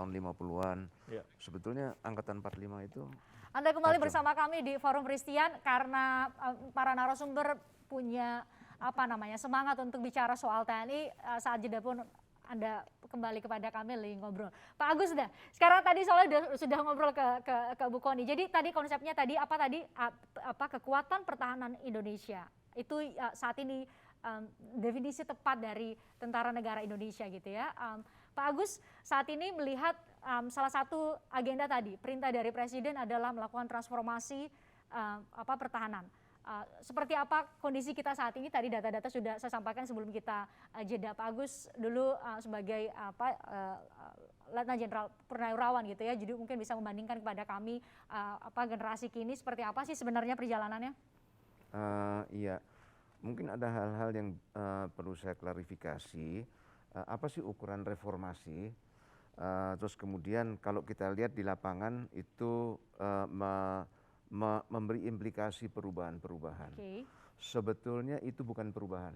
tahun 50-an. Sebetulnya angkatan 45 itu Anda kembali bersama kami di Forum Christian karena para narasumber punya semangat untuk bicara soal TNI. Saat jeda pun Anda kembali kepada kami lagi ngobrol. Pak Agus dah. Sekarang tadi soalnya sudah ngobrol ke Bu Kony. Jadi tadi konsepnya kekuatan pertahanan Indonesia. Itu saat ini definisi tepat dari tentara negara Indonesia gitu ya. Pak Agus saat ini melihat salah satu agenda tadi, perintah dari Presiden adalah melakukan transformasi pertahanan. Seperti apa kondisi kita saat ini? Tadi data-data sudah saya sampaikan sebelum kita jeda. Pak Agus dulu sebagai Letnan Jenderal Purnawirawan gitu ya, jadi mungkin bisa membandingkan kepada kami generasi kini seperti apa sih sebenarnya perjalanannya? Iya, mungkin ada hal-hal yang perlu saya klarifikasi. Apa sih ukuran reformasi? Terus kemudian kalau kita lihat di lapangan itu memberi implikasi perubahan-perubahan. Sebetulnya itu bukan perubahan.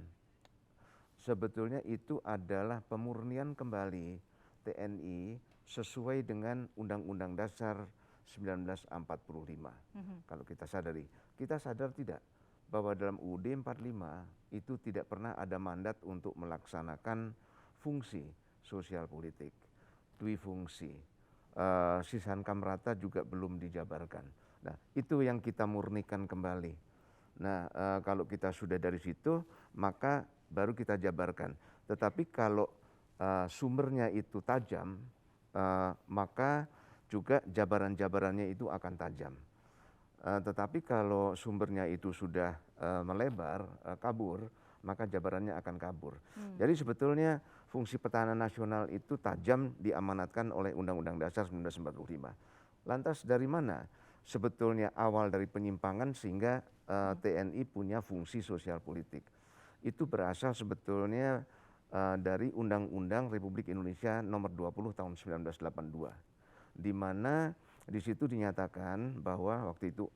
Sebetulnya itu adalah pemurnian kembali TNI sesuai dengan Undang-Undang Dasar 1945. Kalau kita sadar tidak bahwa dalam UUD 45 itu tidak pernah ada mandat untuk melaksanakan fungsi sosial politik, dwifungsi, sisan kamrata juga belum dijabarkan. Nah, itu yang kita murnikan kembali. Nah, kalau kita sudah dari situ, maka baru kita jabarkan. Tetapi kalau sumbernya itu tajam, maka juga jabaran-jabarannya itu akan tajam. Tetapi kalau sumbernya itu sudah melebar, kabur, maka jabarannya akan kabur. Jadi sebetulnya fungsi pertahanan nasional itu tajam diamanatkan oleh Undang-Undang Dasar 1945. Lantas dari mana sebetulnya awal dari penyimpangan sehingga TNI punya fungsi sosial politik? Itu berasal sebetulnya dari Undang-Undang Republik Indonesia nomor 20 tahun 1982, di mana di situ dinyatakan bahwa waktu itu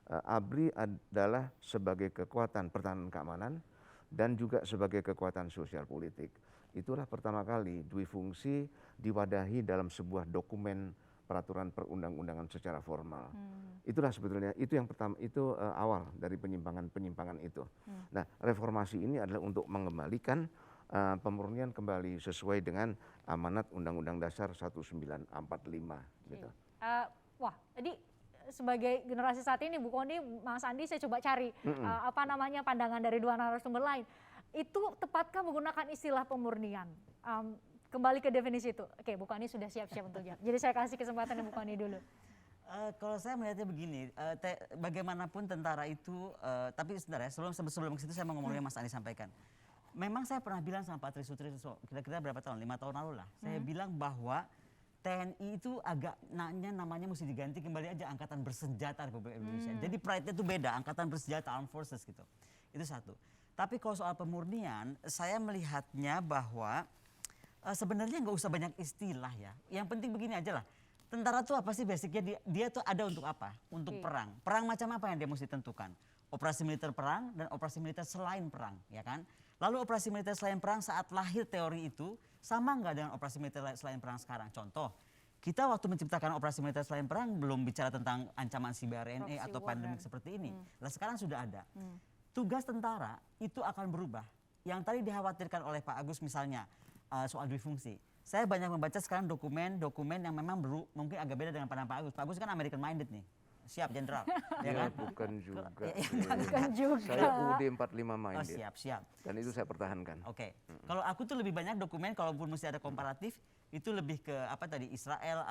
ABRI adalah sebagai kekuatan pertahanan keamanan dan juga sebagai kekuatan sosial politik. Itulah pertama kali dwifungsi diwadahi dalam sebuah dokumen peraturan perundang-undangan secara formal. Itulah sebetulnya itu yang pertama, itu awal dari penyimpangan itu. Nah, reformasi ini adalah untuk mengembalikan pemurnian kembali sesuai dengan amanat Undang-Undang Dasar 1945 gitu. Wah, jadi sebagai generasi saat ini Bu Kony, Mas Andi, saya coba cari pandangan dari dua narasumber lain. Itu tepatkah menggunakan istilah pemurnian? Kembali ke definisi itu. Oke, Bu Kony sudah siap-siap untuk jawab. Jadi saya kasih kesempatan Bu Kony dulu. Kalau saya melihatnya begini, bagaimanapun tentara itu, tapi sebenarnya sebelum ke situ saya mau ngomongnya Mas Andi sampaikan. Memang saya pernah bilang sama Pak Trisutri, kira-kira berapa tahun? 5 tahun lalu lah. Saya bilang bahwa TNI itu agak namanya mesti diganti kembali aja Angkatan Bersenjata Republik Indonesia. Jadi pride-nya itu beda, Angkatan Bersenjata, Armed Forces gitu. Itu satu. Tapi kalau soal pemurnian, saya melihatnya bahwa sebenarnya nggak usah banyak istilah ya. Yang penting begini aja lah. Tentara tuh apa sih basicnya? Dia tuh ada untuk apa? Untuk perang. Perang macam apa yang dia mesti tentukan? Operasi militer perang dan operasi militer selain perang, ya kan? Lalu operasi militer selain perang saat lahir teori itu sama nggak dengan operasi militer selain perang sekarang? Contoh, kita waktu menciptakan operasi militer selain perang belum bicara tentang ancaman CBRNE atau pandemik seperti ini. Nah sekarang sudah ada. Tugas tentara itu akan berubah. Yang tadi dikhawatirkan oleh Pak Agus misalnya soal dwifungsi. Saya banyak membaca sekarang dokumen yang memang mungkin agak beda dengan pandangan Pak Agus. Pak Agus kan American minded nih. Siap jenderal, ya kan? Bukan juga. Bukan juga. Saya UUD 45 minded. Oh, siap. Dan itu saya pertahankan. Oke. Kalau aku tuh lebih banyak dokumen, kalaupun mesti ada komparatif, itu lebih ke apa tadi Israel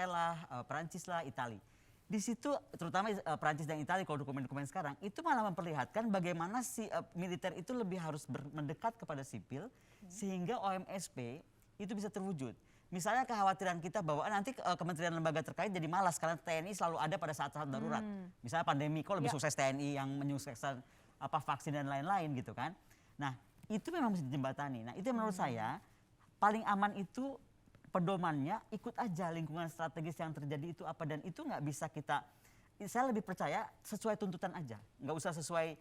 lah, Perancis lah, Itali. Di situ terutama Perancis dan Italia kalau dokumen-dokumen sekarang itu malah memperlihatkan bagaimana si militer itu lebih harus mendekat kepada sipil sehingga OMSP itu bisa terwujud. Misalnya kekhawatiran kita bahwa nanti kementerian lembaga terkait jadi malas karena TNI selalu ada pada saat-saat darurat. Misalnya pandemi, kok lebih sukses TNI yang menyukseskan vaksin dan lain-lain gitu kan. Nah itu memang mesti dijembatani. Nah itu yang menurut saya paling aman itu pedomannya ikut aja lingkungan strategis yang terjadi itu apa. Dan itu nggak bisa kita, saya lebih percaya sesuai tuntutan aja. Nggak usah sesuai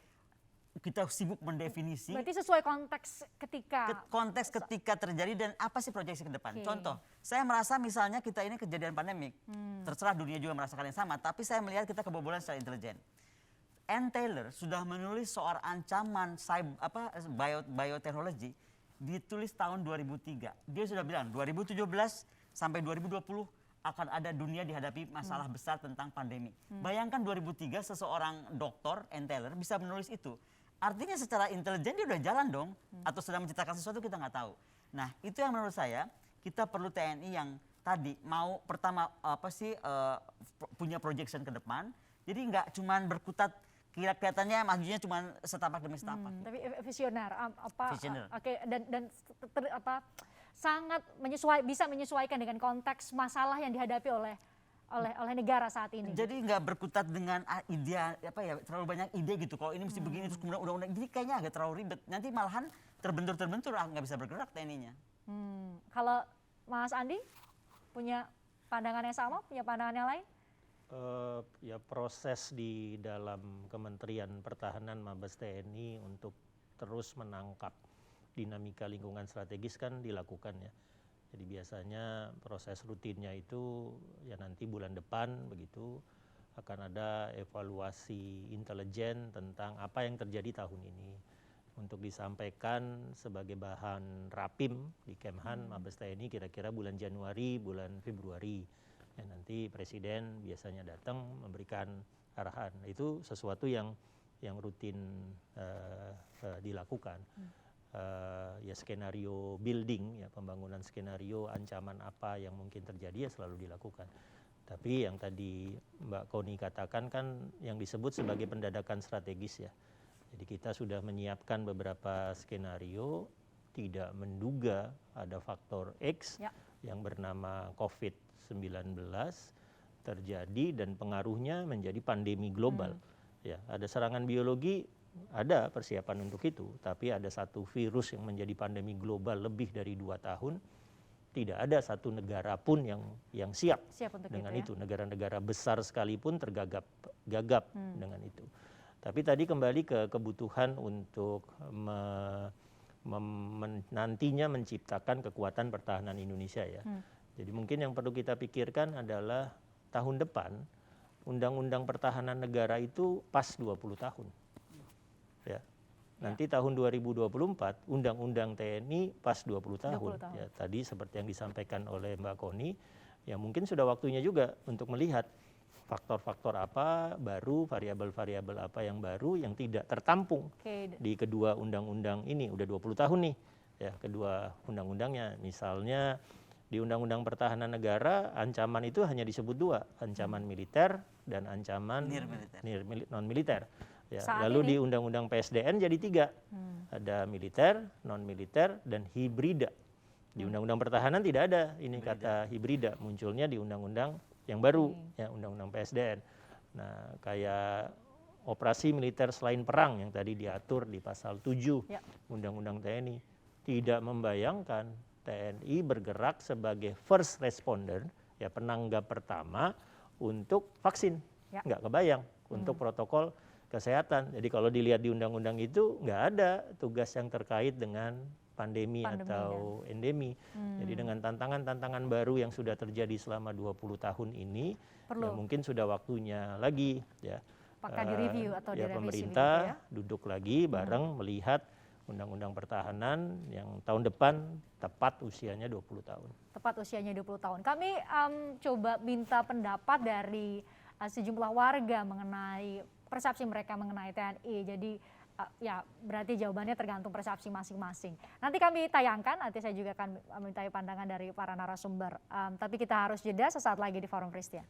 kita sibuk mendefinisi. Berarti sesuai konteks ketika. Konteks ketika terjadi dan apa sih proyeksi ke depan. Contoh, saya merasa misalnya kita ini kejadian pandemik. Terserah dunia juga merasakan yang sama, tapi saya melihat kita kebobolan secara intelijen. Ann Taylor sudah menulis soal ancaman bioteknologi, ditulis tahun 2003. Dia sudah bilang 2017 sampai 2020 akan ada dunia dihadapi masalah besar tentang pandemi. Bayangkan 2003 seseorang dokter Ann Taylor bisa menulis itu. Artinya secara intelijen dia udah jalan dong, atau sedang menciptakan sesuatu kita nggak tahu. Nah itu yang menurut saya kita perlu TNI yang tadi mau pertama punya projection ke depan. Jadi nggak cuman berkutat kelihatannya majunya cuma setapak demi setapak. Tapi visioner Visioner. Oke, dan sangat bisa menyesuaikan dengan konteks masalah yang dihadapi oleh negara saat ini. Jadi nggak berkutat dengan ide terlalu banyak ide gitu. Kalau ini mesti begini terus kemudian undang-undang, jadi kayaknya agak terlalu ribet. Nanti malahan terbentur nggak bisa bergerak TNI-nya. Kalau Mas Andi punya pandangan yang sama, punya pandangan yang lain? Ya proses di dalam Kementerian Pertahanan Mabes TNI untuk terus menangkap dinamika lingkungan strategis kan dilakukan ya. Jadi biasanya proses rutinnya itu ya nanti bulan depan begitu akan ada evaluasi intelijen tentang apa yang terjadi tahun ini untuk disampaikan sebagai bahan rapim di Kemhan Mabes TNI kira-kira bulan Januari, bulan Februari. Ya, nanti Presiden biasanya datang memberikan arahan. Itu sesuatu yang rutin dilakukan. Ya skenario building, ya pembangunan skenario ancaman apa yang mungkin terjadi ya selalu dilakukan. Tapi yang tadi Mbak Koni katakan kan yang disebut sebagai pendadakan strategis ya. Jadi kita sudah menyiapkan beberapa skenario, tidak menduga ada faktor X yang bernama COVID-19 terjadi dan pengaruhnya menjadi pandemi global. Ya, ada serangan biologi, ada persiapan untuk itu, tapi ada satu virus yang menjadi pandemi global lebih dari 2 tahun, tidak ada satu negara pun yang siap untuk dengan itu. Negara-negara besar sekalipun gagap dengan itu. Tapi tadi kembali ke kebutuhan untuk nantinya menciptakan kekuatan pertahanan Indonesia ya. Jadi mungkin yang perlu kita pikirkan adalah tahun depan Undang-Undang Pertahanan Negara itu pas 20 tahun. Ya. Nanti tahun 2024 Undang-Undang TNI pas 20 tahun. Ya, tadi seperti yang disampaikan oleh Mbak Koni, ya mungkin sudah waktunya juga untuk melihat faktor-faktor apa baru, variabel-variabel apa yang baru yang tidak tertampung di kedua undang-undang ini. Udah 20 tahun nih ya kedua undang-undangnya. Misalnya di Undang-Undang Pertahanan Negara ancaman itu hanya disebut 2, ancaman militer dan ancaman non-militer. Ya, lalu di Undang-Undang PSDN jadi 3, ada militer, non-militer, dan hibrida. Di Undang-Undang Pertahanan tidak ada ini kata hibrida, munculnya di Undang-Undang yang baru, ya Undang-Undang PSDN. Nah, kayak operasi militer selain perang yang tadi diatur di pasal 7 Undang-Undang TNI, tidak membayangkan TNI bergerak sebagai first responder, ya penanggap pertama untuk vaksin. Nggak kebayang untuk protokol kesehatan. Jadi kalau dilihat di undang-undang itu nggak ada tugas yang terkait dengan pandemi atau endemi. Jadi dengan tantangan-tantangan baru yang sudah terjadi selama 20 tahun ini, ya mungkin sudah waktunya lagi ya. Apakah direview atau direvisi pemerintah begitu ya? Duduk lagi bareng melihat Undang-Undang Pertahanan yang tahun depan tepat usianya 20 tahun. Tepat usianya 20 tahun. Kami coba minta pendapat dari sejumlah warga mengenai persepsi mereka mengenai TNI. Jadi ya berarti jawabannya tergantung persepsi masing-masing. Nanti kami tayangkan, nanti saya juga akan meminta pandangan dari para narasumber. Tapi kita harus jeda sesaat lagi di Forum Christian.